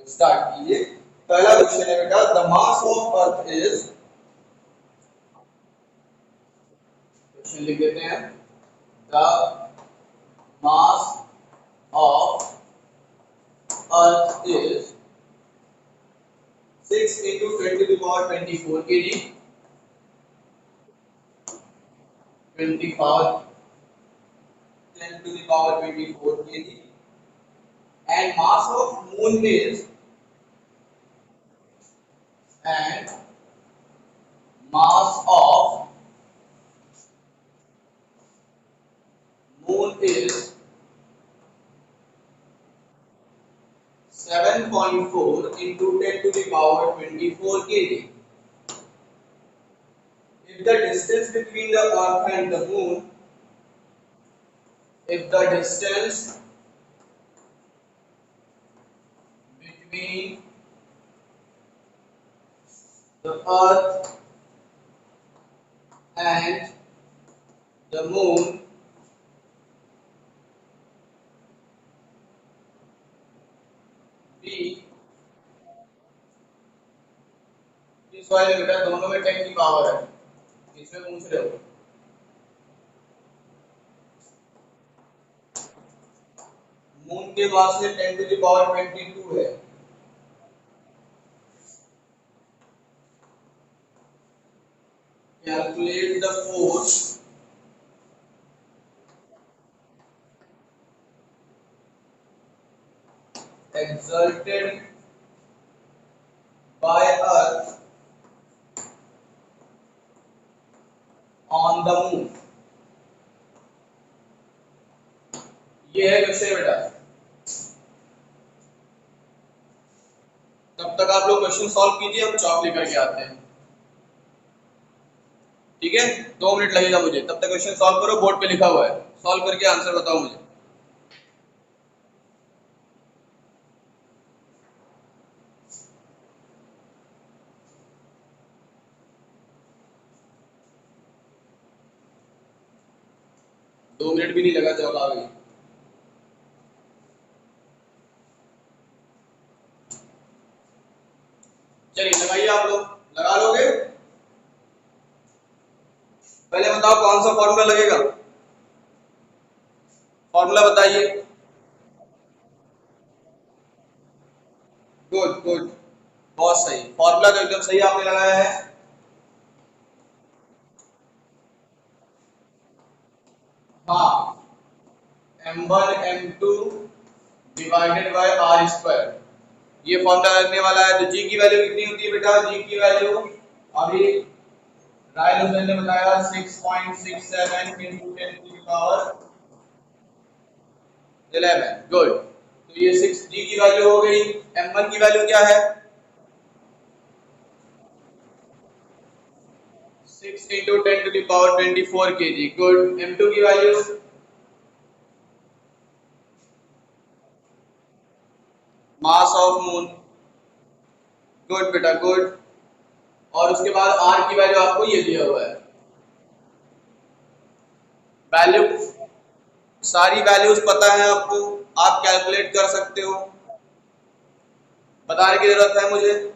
Start कीजिए। पहला question है बेटा, the mass of earth is, question लिख देते हैं, the mass of earth is 6 into 10 to the power 24 kg, 24 10 to the power 24 kg, and mass of moon is, and mass of moon is 7.4 into 10 to the power 24 kg. If the distance between the earth and the moon, if the distance between the earth and the moon be, इस वाले बेटा दोनों में 10 की power है, इसमें पूछ रहे हो। मून के मास में 10 to the power 22 है। Calculate the force exerted by earth on the moon। ये है क्वेश्चन बेटा। तब तक आप लोग क्वेश्चन सॉल्व कीजिए, हम चॉक लेकर के आते हैं। ठीक है, 2 मिनट लगेगा मुझे, तब तक क्वेश्चन सॉल्व करो, बोर्ड पे लिखा हुआ है, सॉल्व करके आंसर बताओ मुझे। दो मिनट भी नहीं लगा, चौक आ गई। चलिए लगाइए, आप लोग लगा लोगे। पहले बताओ कौन सा फॉर्मूला लगेगा, फॉर्मूला बताइए। गुड गुड, बहुत सही, फॉर्मूला तो एकदम सही आपने लगाया है। हाँ, m1 m2 divided by r square, ये फॉर्मूला लगने वाला है। तो g की वैल्यू कितनी होती है बेटा, g की वैल्यू अभी रायल हुसैन ने बताया 6.67 into 10 to the power 11। Good, तो ये 6g की वैल्यू हो गई। m1 की वैल्यू क्या है, 6 into 10 to the power 24 kg। Good, m2 की value mass of moon. Good बेटा गुड, और उसके बाद r की वैल्यू आपको ये दिया हुआ है। वैल्यू, सारी वैल्यूज पता है आपको, आप कैलकुलेट कर सकते हो, बताने की जरूरत है मुझे,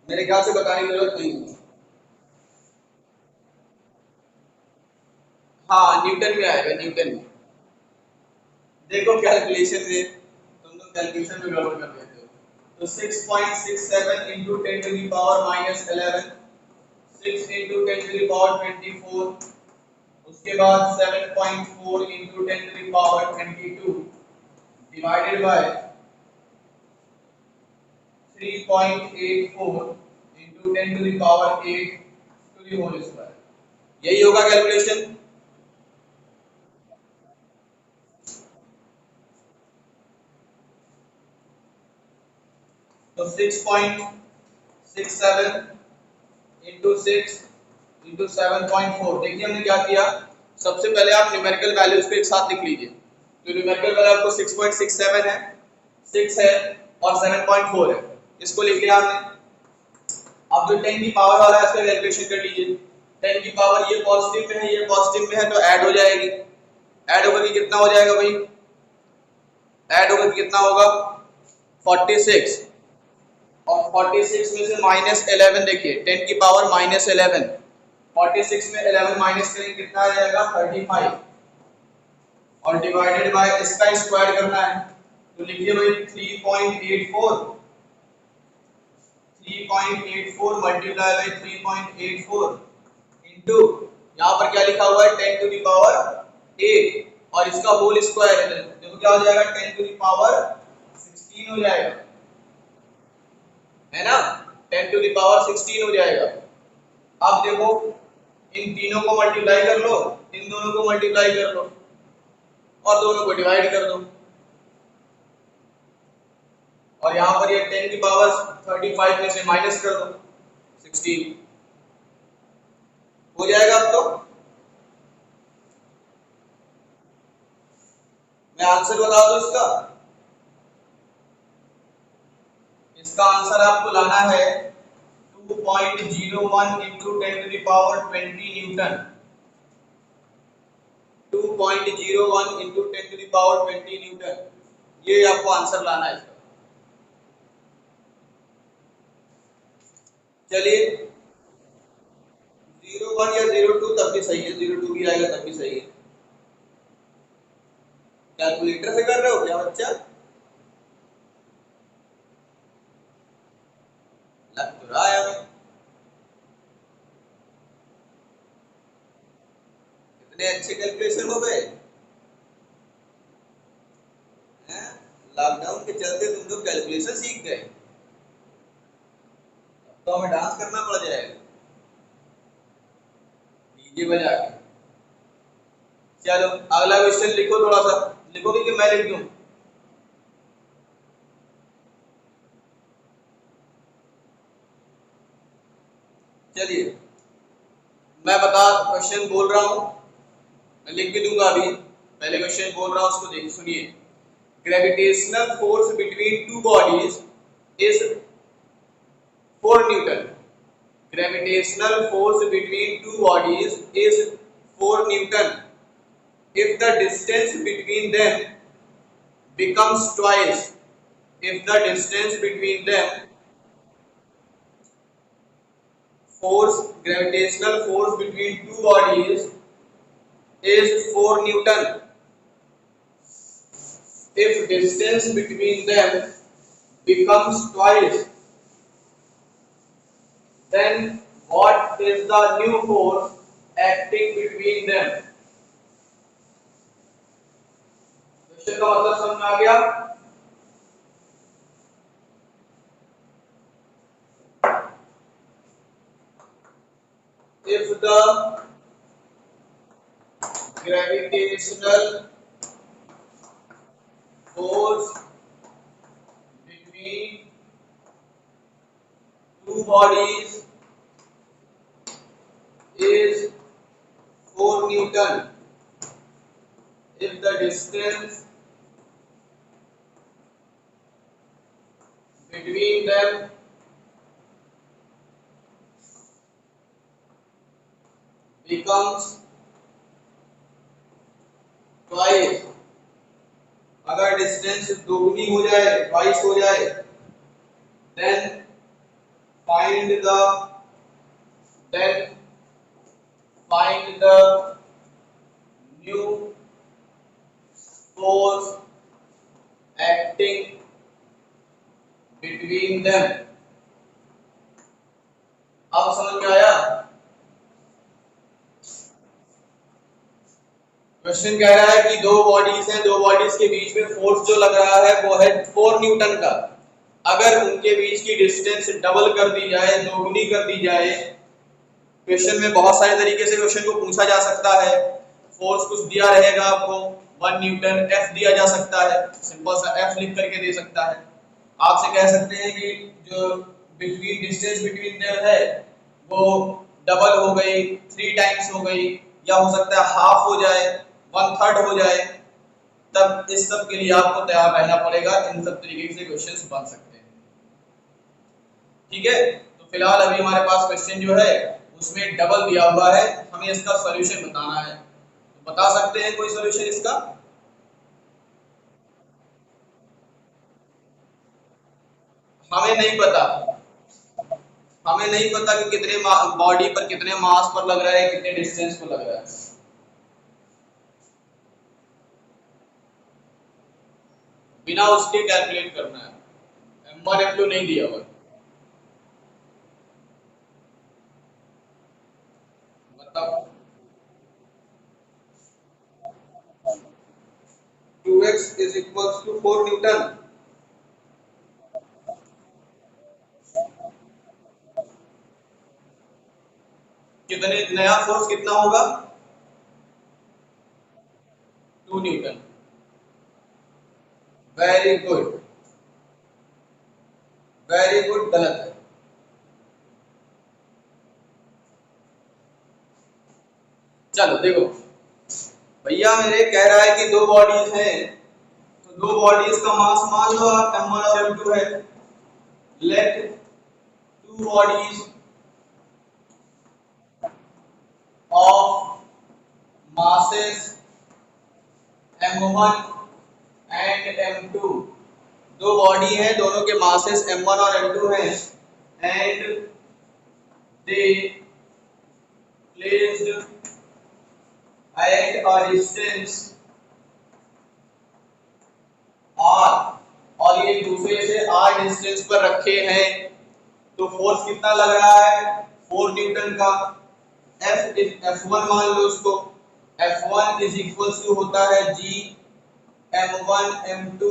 मेरे ख्याल से बताने की जरूरत नहीं है। हाँ, न्यूटन में आएगा, न्यूटन में। देखो कैलकुलेशन में, तुम लोग कैलकुलेशन में गड़बड़ कर देते हो। तो 6.67 into 10 to the power minus 11, 6 into 10 to the power 24, उसके बाद 7.4 into 10 to the power 22 divided by 3.84 into 10 to the power 8 to the whole square। यही होगा कैलकुलेशन। तो 6.67 into 6 into 7.4, देखिए हमने क्या किया, सबसे पहले आप न्यूमेरिकल वैल्यूज को एक साथ लिख लीजिए। तो न्यूमेरिकल वैल्यू आपको 6.67 है, 6 है और 7.4 है, इसको लिख लिया हमने। अब जो 10 की पावर वाला है इसका कैलकुलेशन कर लीजिए। 10 की पावर ये पॉजिटिव में है, ये पॉजिटिव में है, तो ऐड हो जाएगी। ऐड होकर के कितना हो जाएगा भाई, ऐड होकर के कितना होगा 46 और 46 में से -11 देखिए 10 की पावर -11 46 में 11 माइनस करेंगे कितना आ जाएगा 35 और डिवाइडेड बाय इसका स्क्वायर करना है तो लिखिए भाई 3.84 मल्टीप्लाई बाय 3.84 इनटू यहां पर क्या लिखा हुआ है 10 टू द पावर 8 और इसका होल स्क्वायर है देखो क्या हो जाएगा 10 टू द पावर 16 हो जाएगा है ना 10 टू द पावर 16 हो जाएगा। अब देखो इन तीनों को मल्टीप्लाई कर लो इन दोनों को मल्टीप्लाई कर लो और दोनों को डिवाइड कर दो और यहाँ पर ये 10 की पावर 35 में से माइनस कर दो 16 हो जाएगा। अब तो मैं आंसर बता दूं इसका आंसर आपको लाना है 2.01 into 10 to the power 20 Newton 2.01 into 10 to the power 20 Newton ये आपको आंसर लाना है इसका। चलिए 01 या 02 तब भी सही है 02 भी आएगा तब भी सही है। कैलकुलेटर से कर रहे हो क्या बच्चा लग तो रहा है हमें इतने अच्छे कैलकुलेशन हो गए हैं लॉकडाउन के चलते तुम लोग कैलकुलेशन सीख गए तो हमें डांस करना पड़ जाएगा डीजे बजा के। चलो अगला क्वेश्चन लिखो थोड़ा सा लिखोगे कि मैं लिख दूं चलिए मैं बता क्वेश्चन बोल रहा हूं मैं लिख भी दूंगा अभी पहले क्वेश्चन बोल रहा हूं उसको देख सुनिए। Gravitational force between two bodies is 4 Newton gravitational force between two bodies is 4 Newton if the distance between them becomes twice if the distance between them gravitational force between two bodies is 4 Newton if distance between them becomes twice then what is the new force acting between them? Question का मतलब समझ में आ गया? If the gravitational force between two bodies is 4 Newton if the distance between them becomes twice अगर distance दोगुनी हो जाए twice हो जाए then find the new force acting between them। अब समझ में आया? क्वेश्चन कह रहा है कि दो बॉडीज हैं दो बॉडीज के बीच में फोर्स जो लग रहा है वो है 4 न्यूटन का। अगर उनके बीच की डिस्टेंस डबल कर दी जाए दोगुनी कर दी जाए क्वेश्चन में बहुत सारे तरीके से क्वेश्चन को पूछा जा सकता है। फोर्स कुछ दिया रहेगा आपको 1 न्यूटन एफ दिया जा सकता है सिंपल सा एफ लिख करके दे सकता है। आपसे कह सकते हैं कि जो डिस्टेंस बिटवीन देम है वो डबल हो गई 3 टाइम्स हो गई या हो सकता है हाफ हो जाए 1/3 हो जाए तब इस सब के लिए आपको तैयार रहना पड़ेगा। इन सब तरीके से क्वेश्चंस बन सकते हैं ठीक है। तो फिलहाल अभी हमारे पास क्वेश्चन जो है उसमें डबल दिया हुआ है हमें इसका सॉल्यूशन बताना है तो बता सकते हैं कोई सॉल्यूशन इसका? हमें नहीं पता, हमें नहीं पता कि कितने बॉडी पर कितने मास पर लग रहा है, कितने डिस्टेंस पर लग रहा है। बिना उसके कैलकुलेट करना है। M1 M2 नहीं दिया हुआ, मतलब 2x is equals to 4 Newton. कितने नया फोर्स कितना होगा? 2 Newton. Very good, very good. गलत है। चलो देखो भैया, मेरे कह रहा है कि दो बॉडीज हैं, तो दो बॉडीज का मास मान लो आप M1 और M2 है। Let two bodies of masses M1 and M2, दो बॉडी है, दोनों के मासेस M1 और M2 हैं, and they placed at a distance r, और ये दूसरे से r डिस्टेंस पर रखे हैं, तो फोर्स कितना लग रहा है? 4 न्यूटन का। F1 मान लो इसको। F1 इज इक्वल्स टू होता है G M1 M2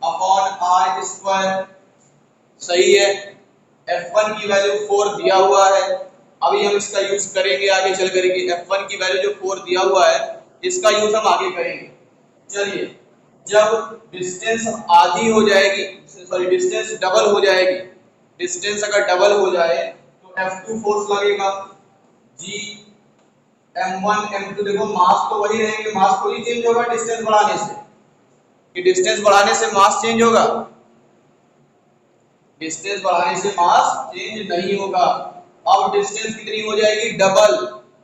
upon R square. सही है। F1 की वैल्यू 4 दिया हुआ है, अभी हम इसका यूज करेंगे आगे चल करके। F1 की वैल्यू जो 4 दिया हुआ है, इसका यूज हम आगे करेंगे। चलिए, जब डिस्टेंस आधी हो जाएगी, सॉरी डिस्टेंस डबल हो जाएगी, डिस्टेंस अगर डबल हो जाए तो F2 फोर्स लगेगा G M1 M2। देखो मास तो वही रहेंगे, मास थोड़ी चेंज होगा डिस्टेंस बढ़ाने से, कि डिस्टेंस बढ़ाने से मास चेंज होगा? डिस्टेंस बढ़ाने से मास चेंज नहीं होगा। अब डिस्टेंस कितनी हो जाएगी? डबल।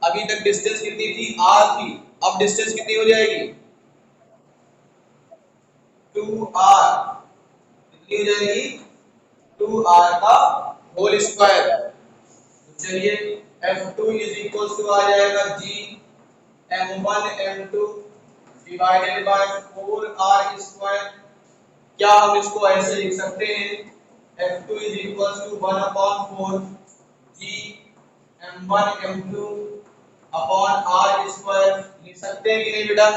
अभी तक डिस्टेंस कितनी थी? r थी, अब डिस्टेंस कितनी हो जाएगी? 2r। कितनी हो जाएगी? 2r का होल स्क्वायर। तो चलिए, F2 इज इक्वल टू आ जाएगा G M1 M2 divided by 4r square. क्या हम इसको ऐसे लिख सकते हैं? F2 is equals to 1 upon 4 G M1 M2 upon R square। लिख सकते हैं कि नहीं बेटा?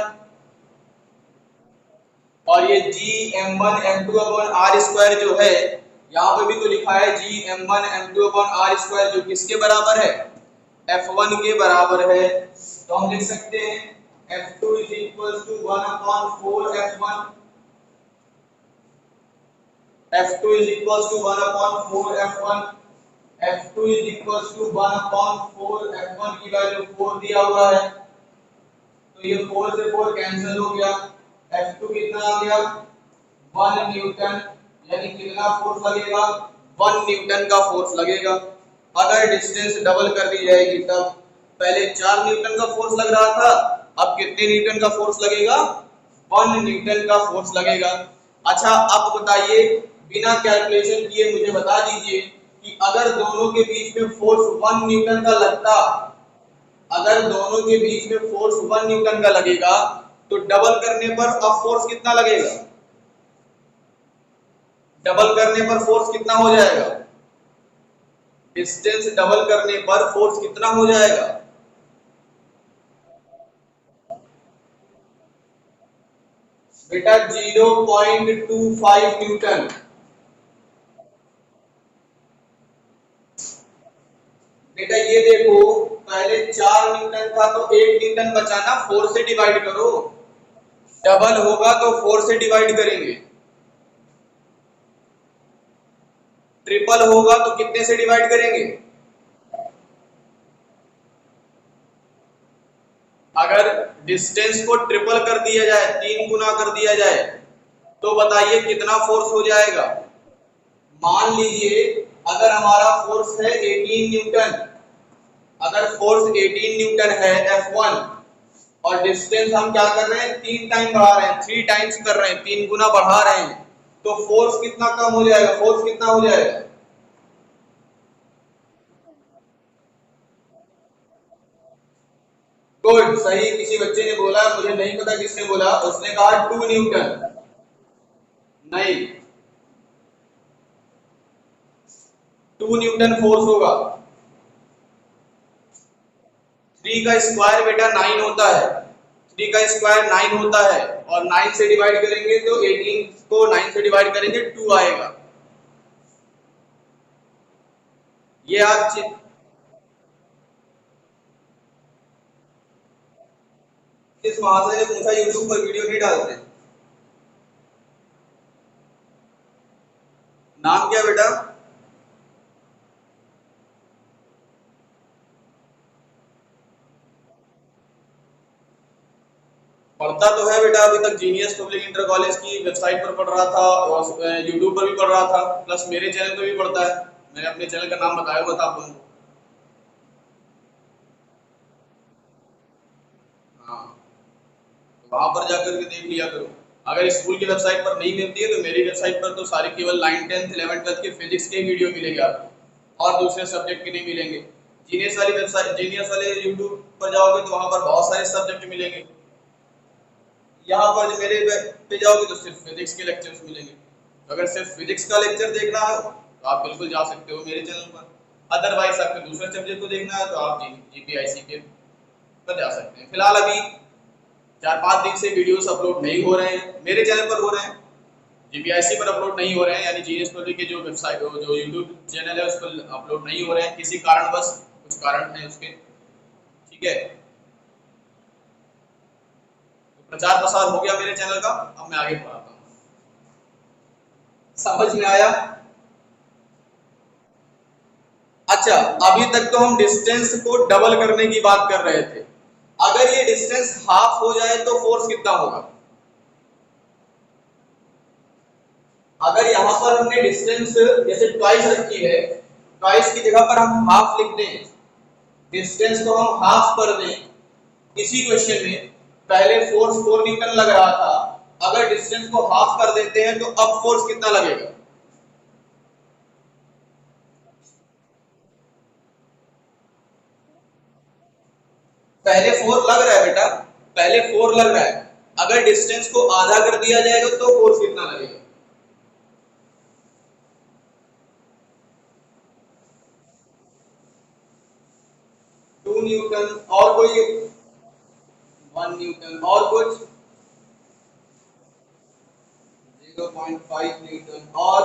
और ये G M1 M2 upon R square जो है, यहाँ पे भी तो लिखा है G M1 M2 upon R square, जो किसके बराबर है? F1 के बराबर है। तो हम लिख सकते हैं F2 is equals to 1 upon 4 F1। F2 is equals to 1 upon 4 F1। F2 is equals to 1 upon 4 F1 की वैल्यू 4 दिया हुआ है, तो ये 4 से 4 कैंसिल हो गया। F2 कितना आ गया? 1 न्यूटन। यानी कितना फोर्स लगेगा? 1 न्यूटन का फोर्स लगेगा। अगर डिस्टेंस डबल कर दी जाएगी तब। पहले 4 न्यूटन का फोर्स लग रहा था, अब कितने न्यूटन का फोर्स लगेगा? 1 न्यूटन का फोर्स लगेगा। अच्छा, अब बताइए, बिना कैलकुलेशन किए मुझे बता दीजिए कि अगर दोनों के बीच में फोर्स 1 न्यूटन का लगता, अगर दोनों के बीच में फोर्स 1 न्यूटन का लगेगा, तो डबल करने पर अब फोर्स कितना लगेगा? डबल करने पर फोर्स कितना हो जाएगा? डिस्टेंस डबल करने पर फोर्स कितना हो जाएगा? बेटा 0.25 न्यूटन। बेटा ये देखो, पहले 4 न्यूटन था तो 1 न्यूटन बचाना, 4 से डिवाइड करो। डबल होगा तो 4 से डिवाइड करेंगे, ट्रिपल होगा तो कितने से डिवाइड करेंगे? अगर डिस्टेंस को ट्रिपल कर दिया जाए, 3 गुना कर दिया जाए, तो बताइए कितना फोर्स हो जाएगा? मान लीजिए अगर हमारा फोर्स है 18 न्यूटन, अगर फोर्स 18 न्यूटन है F1, और डिस्टेंस हम क्या कर रहे हैं? 3 टाइम बढ़ा रहे हैं, 3 टाइम्स कर रहे हैं, 3 गुना बढ़ा रहे हैं, तो फोर्स कितना कम हो जाएगा, फोर्स कितना हो जाएगा? गुड, सही। किसी बच्चे ने बोला, मुझे नहीं पता किसने बोला, उसने कहा 2 न्यूटन। नहीं, 2 न्यूटन फोर्स होगा। 3 का स्क्वायर बेटा 9 होता है। 3 का स्क्वायर 9 होता है, और 9 से डिवाइड करेंगे तो 18 को 9 से डिवाइड करेंगे 2 आएगा। ये आप किस महाशय ने पूछा? यूट्यूब पर वीडियो नहीं डालते? नाम क्या बेटा? पढ़ता तो है बेटा, अभी तक जीनियस पब्लिक इंटर कॉलेज की वेबसाइट पर पढ़ रहा था, और यूट्यूब पर भी पढ़ रहा था, प्लस मेरे चैनल पे भी पढ़ता है। मैंने अपने चैनल का नाम बताया हुआ था आप लोगों को। हाँ, तो वहां पर जाकर के देख लिया करो। अगर स्कूल की वेबसाइट पर नहीं मिलती है तो मेरी वेबसाइट पर तो सारे केवल 9, 10, 11, 12 के फिजिक्स के वीडियो मिलेंगे आपको, और दूसरे सब्जेक्ट के नहीं मिलेंगे। जीनियस वाली वेबसाइट, जीनियस वाले यूट्यूब पर जाओगे तो वहां पर बहुत सारे सब्जेक्ट मिलेंगे। यहाँ पर जो मेरे पे जाओगे तो सिर्फ फिजिक्स के लेक्चर्स मिलेंगे। तो अगर सिर्फ फिजिक्स का लेक्चर देखना है तो आप बिल्कुल जा सकते हो मेरे चैनल पर। अदरवाइज आपको दूसरे सब्जेक्ट को देखना है तो आप जीपीआईसी के पर जा सकते हैं। फिलहाल अभी 4-5 दिन से वीडियोस अपलोड नहीं हो रहे हैं, मेरे चैनल पर हो रहे हैं, जीपीआईसी पर अपलोड नहीं हो रहे हैं, यानी जीनियस पब्लिक के जो वेबसाइट, जो यूट्यूब चैनल है उस पर अपलोड नहीं हो रहे हैं किसी कारणवश, कुछ कारण है उसके। ठीक है, तो प्रचार प्रसार हो गया मेरे चैनल का, अब मैं आगे बढ़ाता हूँ। समझ में आया? अच्छा, अभी तक तो हम डिस्टेंस को डबल करने की बात कर रहे थे। अगर ये डिस्टेंस हाफ हो जाए तो फोर्स कितना होगा? अगर यहां पर हमने डिस्टेंस जैसे ट्वाइस रखी है, ट्वाइस की जगह पर हम हाफ लिख दें, डिस्टेंस को हम हाफ कर दें। इसी क्वेश्चन में पहले फोर्स 4 न्यूटन लग रहा था, अगर डिस्टेंस को हाफ कर देते हैं तो अब फोर्स कितना लगेगा? पहले 4 लग रहा है बेटा, पहले 4 लग रहा है, अगर डिस्टेंस को आधा कर दिया जाएगा तो फोर्स कितना लगेगा? 2 न्यूटन, और कोई? 1 न्यूटन, और कुछ? 0.5 न्यूटन, और?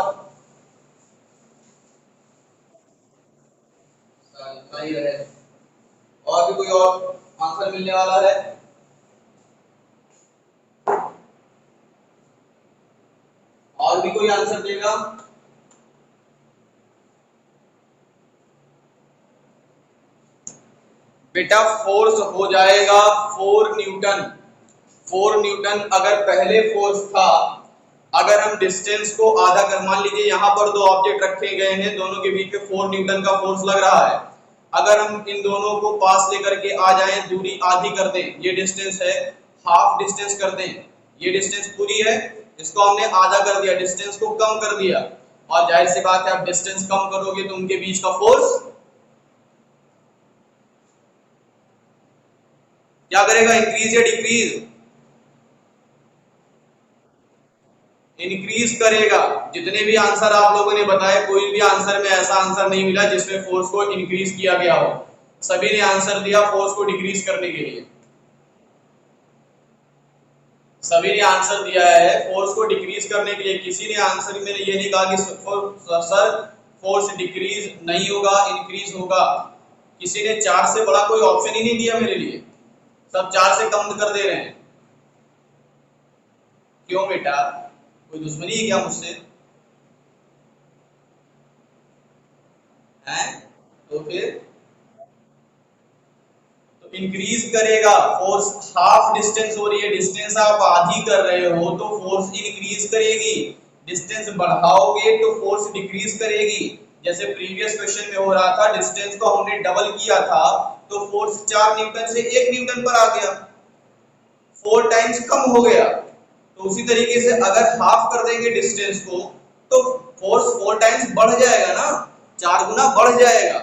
सही है। और भी कोई और आंसर मिलने वाला है? और भी कोई आंसर देगा? बेटा फोर्स हो जाएगा 4 न्यूटन। 4 न्यूटन अगर पहले फोर्स था, अगर हम डिस्टेंस को आधा कर, मान लीजिए यहाँ पर दो ऑब्जेक्ट रखे गए हैं, दोनों के बीच में 4 न्यूटन का फोर्स लग रहा है, अगर हम इन दोनों को पास लेकर के आ जाएं, दूरी आधी कर दें, ये डिस्टेंस है, हाफ डिस्टेंस कर दें, ये डिस्टेंस पूरी है, इसको हमने आधा कर दिया, डिस्टेंस को कम कर दिया, और जाहिर सी बात है आप डिस्टेंस कम करोगे तो उनके बीच का फोर्स क्या करेगा? इंक्रीज या डिक्रीज? इंक्रीज करेगा। जितने भी आंसर आप लोगों ने बताए, कोई भी आंसर में ऐसा आंसर नहीं मिला जिसमें फोर्स को इंक्रीज किया गया हो, सभी ने आंसर दिया फोर्स को डिक्रीज करने के लिए। सभी ने आंसर दिया है फोर्स को डिक्रीज करने के लिए, किसी ने आंसर में ये नहीं कहा कि सर फोर्स डिक्रीज नहीं होगा, इंक्रीज होगा। किसी ने 4 से बड़ा कोई ऑप्शन ही नहीं दिया मेरे लिए, सब 4 से कम कर दे रहे हैं। क्यों बेटा, कोई दुश्मनी है क्या मुझसे? हैं? तो फिर तो इंक्रीज करेगा, फोर्स हाफ डिस्टेंस हो रही है, डिस्टेंस आप आधी कर रहे हो तो फोर्स इंक्रीज करेगी, डिस्टेंस बढ़ाओगे तो फोर्स डिक्रीज करेगी। जैसे प्रीवियस क्वेश्चन में हो रहा था, डिस्टेंस को हमने डबल किया था तो फोर्स 4 न्यूटन से 1 न्यूटन पर आ गया, 4 टाइम्स कम हो गया, तो उसी तरीके से अगर हाफ कर देंगे डिस्टेंस को तो फोर्स 4 टाइम्स बढ़ जाएगा ना, 4 गुना बढ़ जाएगा।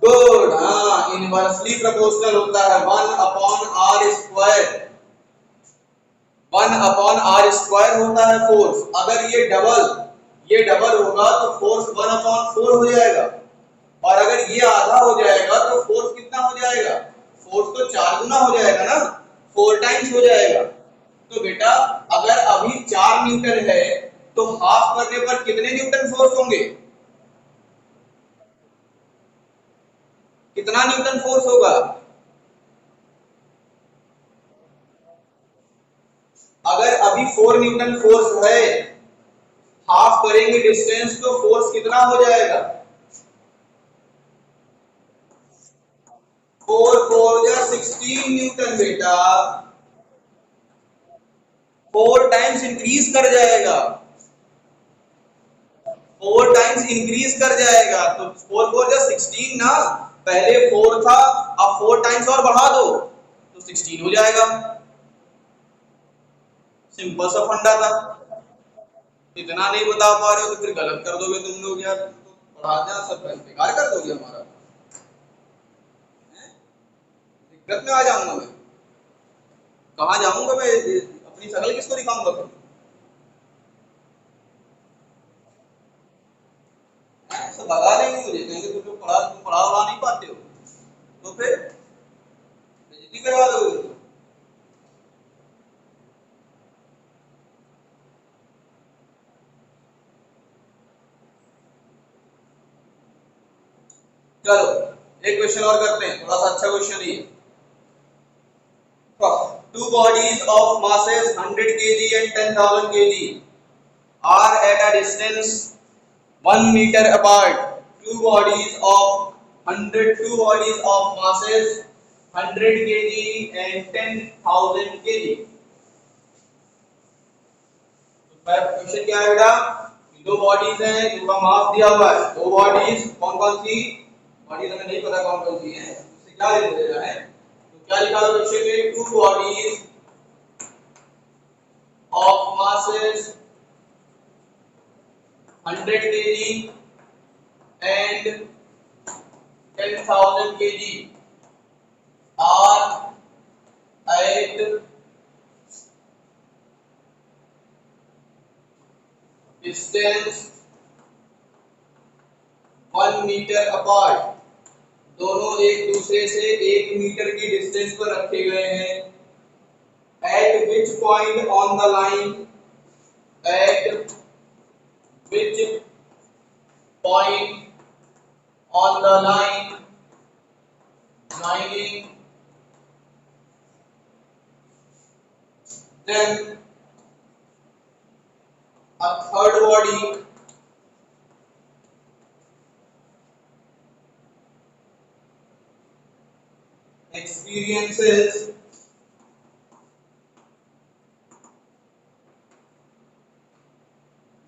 गुड, हाँ, इनवर्सली प्रोपोर्शनल होता है 1/r²। 1/r² होता है फोर्स। अगर ये डबल होगा तो फोर्स 1/4 हो जाएगा, और अगर ये आधा हो जाएगा तो फोर्स कितना हो जाएगा? फोर्स तो 4 गुना हो जाएगा ना, 4 टाइम्स हो जाएगा। तो बेटा अगर अभी 4 न्यूटन है तो हाफ करने पर कितने न्यूटन फोर्स होंगे? कितना न्यूटन फोर्स होगा? अगर अभी 4 न्यूटन फोर्स है, हाफ करेंगे डिस्टेंस तो फोर्स कितना हो जाएगा? 4 4 या 16 न्यूटन बेटा, 4 टाइम्स इंक्रीज कर जाएगा, 4 टाइम्स इंक्रीज कर जाएगा। तो 4 4 या 16 ना, पहले 4 था, अब 4 टाइम्स और बढ़ा दो तो 16 हो जाएगा। सिंपल सा फंडा था। इतना नहीं बता पा रहे हो तो फिर गलत कर दोगे तुम लोग यार, तो पढ़ा देना सब बेकार कर दोगे हमारा। दिक्कत में आ जाऊंगा मैं, कहाँ जाऊंगा मैं, अपनी शक्ल किसको दिखाऊंगा फिर? ऐसा भगा देंगे मुझे, कहेंगे तुम पढ़ा नहीं पाते हो, तो फिर बेइज्जती करवा दोगे तुम। चलो एक क्वेश्चन और करते हैं, थोड़ा सा अच्छा क्वेश्चन ही है। Two bodies of masses 100 kg and 10,000 kg are at a distance 1 meter apart. Two bodies of masses 100 kg and 10,000 kg. तो क्वेश्चन क्या है बेटा? दो बॉडीज हैं जिनका मास दिया हुआ है, दो बॉडीज, कौन कौन सी बॉडीज हमें नहीं पता कौन कौन सी है, उससे क्या ले देना है, तो क्या लिखा है क्वेश्चन में? Two bodies of masses 100 kg and 10,000 kg are at distance 1 meter apart। दोनों एक दूसरे से 1 मीटर की डिस्टेंस पर रखे गए हैं। At which point on the line, at which point on the line joining them a third body experiences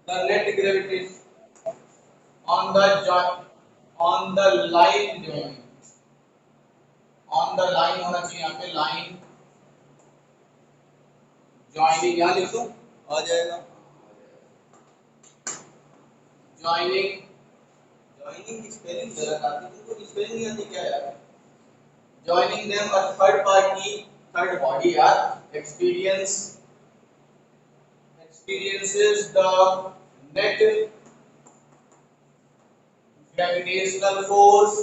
the net gravity on the line joining, on the line होना चाहिए यहाँ पे, line joining यहाँ लिख दो, आ जाएगा। joining की spelling गलत आती है, तुमको स्पेलिंग नहीं आती क्या यार? joining them a third body यार, experiences the net gravitational force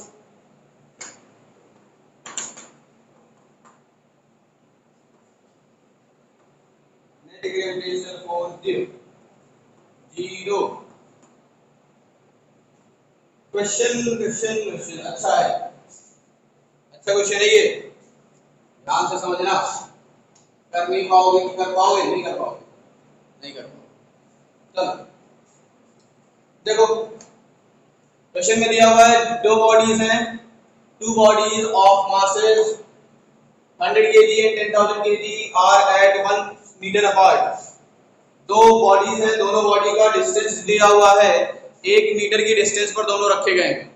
zero। Question अच्छा है, अच्छा क्वेश्चन है ये, ध्यान से समझना। कर नहीं पाओगे कि कर पाओगे? नहीं कर पाओगे, नहीं कर पाओगे। चलो देखो क्वेश्चन में दिया हुआ है दो बॉडीज हैं, to bodies of masses 100 kg and 10,000 kg are at 1 meter apart। दो बॉडीज हैं, दोनों बॉडी का डिस्टेंस दिया हुआ है, 1 मीटर की डिस्टेंस पर दोनों रखे गए हैं।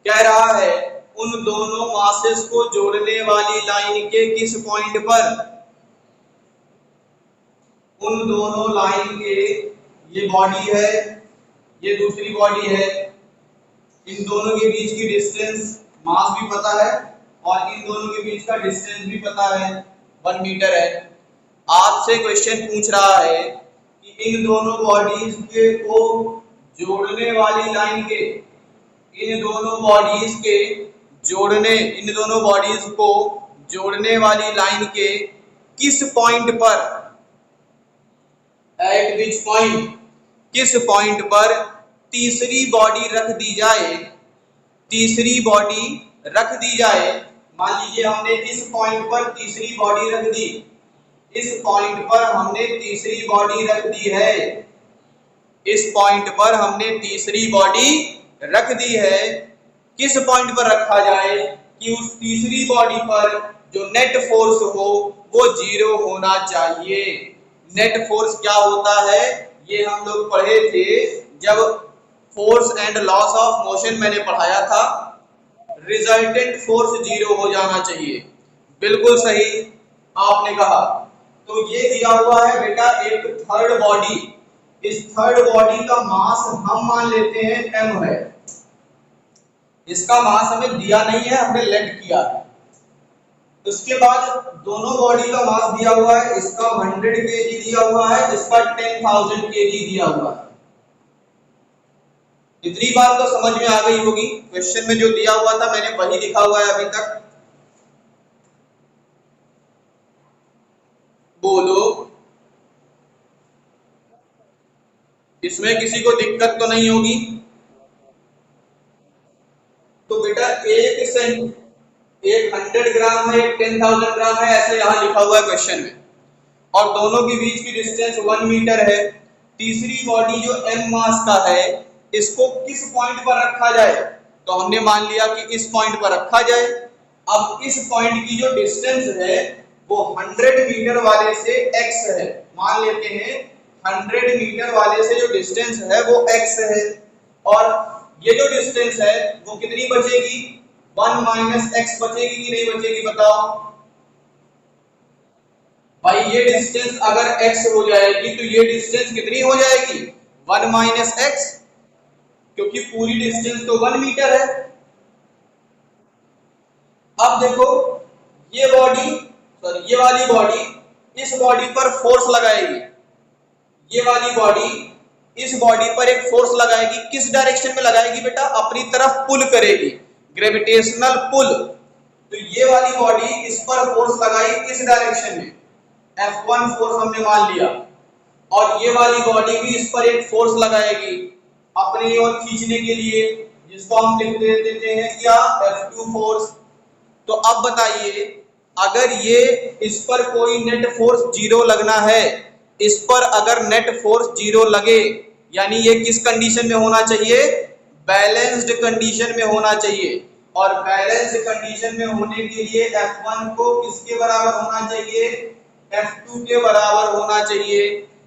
कह रहा है उन दोनों मासेस को जोड़ने वाली लाइन के किस पॉइंट पर उन दोनों लाइन के, ये बॉडी है, ये दूसरी बॉडी है, इन दोनों के बीच की डिस्टेंस मास भी पता है और इन दोनों के बीच का डिस्टेंस भी पता है, 1 मीटर है। आपसे क्वेश्चन पूछ रहा है कि इन दोनों बॉडीज के को जोड़ने वाली लाइन के, इन दोनों बॉडीज के जोड़ने, इन दोनों बॉडीज को जोड़ने वाली लाइन के किस पॉइंट पर, एट विच पॉइंट, किस पॉइंट पर तीसरी बॉडी रख दी जाए, तीसरी बॉडी रख दी जाए। मान लीजिए हमने इस पॉइंट पर तीसरी बॉडी रख दी, इस पॉइंट पर हमने तीसरी बॉडी रख दी है, इस पॉइंट पर हमने तीसरी बॉडी रख दी है। किस पॉइंट पर रखा जाए कि उस तीसरी बॉडी पर जो नेट फोर्स हो वो 0 होना चाहिए। नेट फोर्स क्या होता है ये हम लोग पढ़े थे जब force and loss of motion मैंने पढ़ाया था। रिजल्टेंट फोर्स 0 हो जाना चाहिए। बिल्कुल सही आपने कहा। तो ये दिया हुआ है बेटा एक थर्ड बॉडी, इस थर्ड बॉडी का मास हम मान लेते हैं m है, इसका मास हमें दिया नहीं है, हमने लेट किया है। उसके बाद दोनों बॉडी का मास दिया हुआ है, इसका 100 kg दिया हुआ है, इसका 10,000 kg दिया हुआ है। इतनी बात तो समझ में आ गई होगी। क्वेश्चन में जो दिया हुआ था मैंने वही लिखा हुआ है अभी तक। बोलो, इसमें किसी को दिक्कत तो नहीं होगी? तो बेटा एक 100 ग्राम है, 10,000 ग्राम है, ऐसे यहाँ लिखा हुआ है क्वेश्चन में, और दोनों के बीच की डिस्टेंस 1 मीटर है। तीसरी बॉडी जो m मास का है इसको किस पॉइंट पर रखा जाए, तो हमने मान लिया कि इस पॉइंट पर रखा जाए। अब इस पॉइंट की जो डिस्टेंस है वो 100 मीटर वाले से x है, मान लेते हैं 100 मीटर वाले से जो डिस्टेंस है वो x है, और ये जो डिस्टेंस है वो कितनी बचेगी, 1 माइनस x बचेगी कि नहीं बचेगी बताओ भाई। ये डिस्टेंस अगर x हो जाएगी तो ये डिस्टेंस कितनी हो जाएगी, 1 माइनस x, क्योंकि पूरी डिस्टेंस तो 1 मीटर है। अब देखो ये बॉडी, सॉरी ये वाली बॉडी इस बॉडी पर फोर्स लगाएगी, ये वाली बॉडी इस बॉडी पर एक फोर्स लगाएगी। किस डायरेक्शन में लगाएगी बेटा, अपनी तरफ पुल करेगी, ग्रेविटेशनल पुल। तो ये वाली बॉडी इस पर फोर्स लगाई किस डायरेक्शन में, F1 फोर्स हमने मान लिया, और ये वाली बॉडी भी इस पर एक फोर्स लगाएगी अपनी ओर खींचने के लिए, जिसको हम लिख देते हैं क्या, F2 फोर्स। तो अब बताइए अगर ये इस पर कोई नेट फोर्स 0 लगना है, इस पर अगर नेट फोर्स 0 लगे यानी ये किस कंडीशन में होना चाहिए, बैलेंस्ड कंडीशन में होना चाहिए। और बैलेंस्ड कंडीशन में होने के लिए F1 को किसके बराबर होना चाहिए, F2 के बराबर होना चाहिए।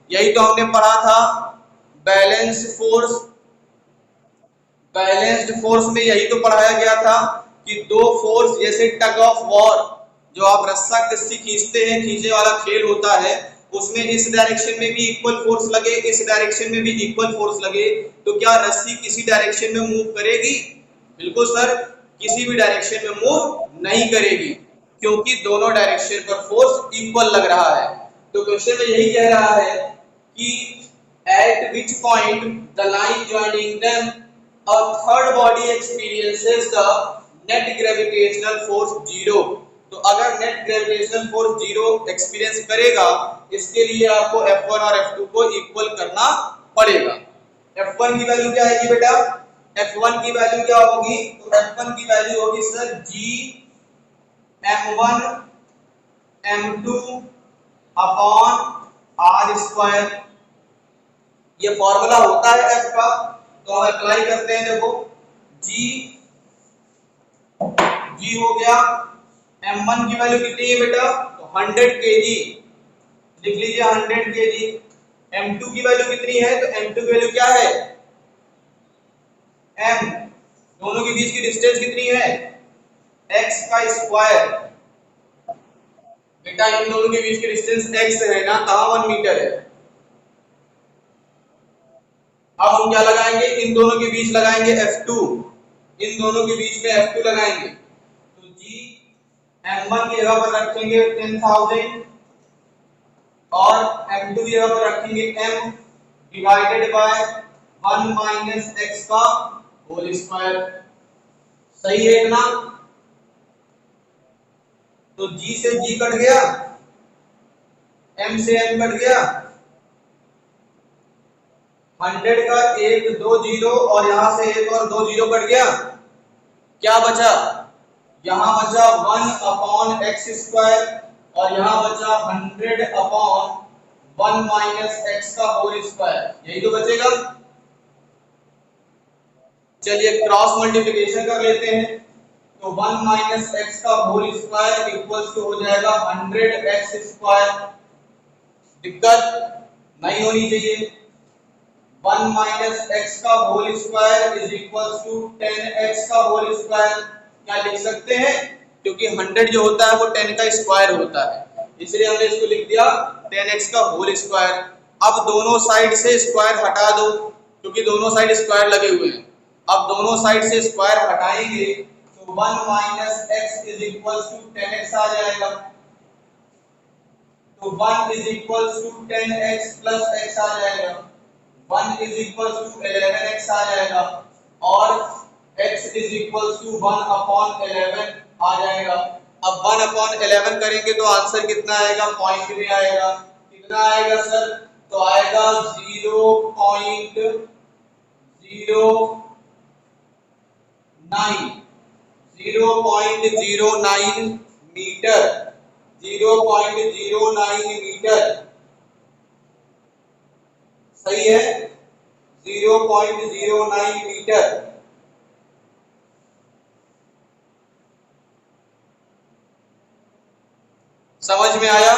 यही तो हमने पढ़ा था बैलेंस्ड फोर्स, बैलेंस्ड फोर्स में यही तो पढ़ाया गया था कि दो फोर्स जैसे टग ऑफ वॉर, जो आप रस्सा कस्सी खींचते हैं, खींचे वाला खेल होता है, उसमें इस डायरेक्शन में भी इक्वल फोर्स लगे, इस डायरेक्शन में भी इक्वल फोर्स लगे, तो क्या रस्सी किसी डायरेक्शन में मूव करेगी, बिल्कुल सर किसी भी डायरेक्शन में मूव नहीं करेगी, क्योंकि दोनों डायरेक्शन पर फोर्स इक्वल लग रहा है। तो क्वेश्चन में यही कह रहा है कि eight which point the line joining them a third body experiences the net gravitational force 0। तो अगर नेट ग्रेविटेशनल फोर्स 0 एक्सपीरियंस करेगा, इसके लिए आपको F1 और F2 को इक्वल करना पड़ेगा। F1 की वैल्यू क्या आएगी बेटा, F1 की वैल्यू क्या होगी, तो F1 की वैल्यू होगी sir G M1 M2 upon R square. ये फॉर्मूला होता है F का, तो हम अप्लाई करते हैं। देखो G हो गया, M1 की वैल्यू कितनी है बेटा, तो 100 kg, लिख लीजिए 100 kg। M2 की वैल्यू कितनी है, तो M2 की वैल्यू क्या है, M, दोनों के बीच की डिस्टेंस कितनी है, x का स्क्वायर, बेटा इन दोनों के बीच की डिस्टेंस x है ना, कहां 1 मीटर है। अब हम क्या लगाएंगे, इन दोनों के बीच लगाएंगे F2, इन दोनों के बीच में F2 लगाएंगे। तो G M1 की जगह पर रखेंगे 10,000 और M2 की जगह पर रखेंगे M divided by 1 minus x का होल स्क्वायर। सही है ना। तो G से G कट गया, M से M कट गया, 100 का एक दो जीरो और यहां से एक और दो जीरो कट गया। क्या बचा, यहां बचा 1 अपॉन एक्स स्क्वायर और यहां बचा 100 अपॉन 1 माइनस एक्स का होल स्क्वायर, यही तो बचेगा। चलिए क्रॉस मल्टीप्लिकेशन कर लेते हैं। तो 1 माइनस एक्स का होल स्क्वायर इक्वल्स टू हो जाएगा 100 एक्स स्क्वायर। दिक्कत नहीं होनी चाहिए। 1 माइनस एक्स का whole square is equals to 10x का होल स्क्वायर। क्या लिख सकते हैं, क्योंकि 100 जो होता है वो 10 का स्क्वायर होता है, इसलिए हमने इसको लिख दिया 10x का होल स्क्वायर। अब दोनों साइड से स्क्वायर हटा दो, क्योंकि दोनों साइड स्क्वायर लगे हुए हैं। अब दोनों साइड से स्क्वायर हटाएंगे तो 1 minus x is equals to 10x आ जाएगा। तो 1 is equals to 10x plus x आ जाएगा। 1 इज इक्वल्स टू 11x आ जाएगा और x is equals to 1 upon 11 आ जाएगा। अब 1 अपॉन 11 करेंगे तो आंसर कितना आएगा, पॉइंट में आएगा। कितना आएगा सर, तो आएगा 0.09 0.09 मीटर, 0.09 मीटर। सही है, 0.09 मीटर। समझ में आया।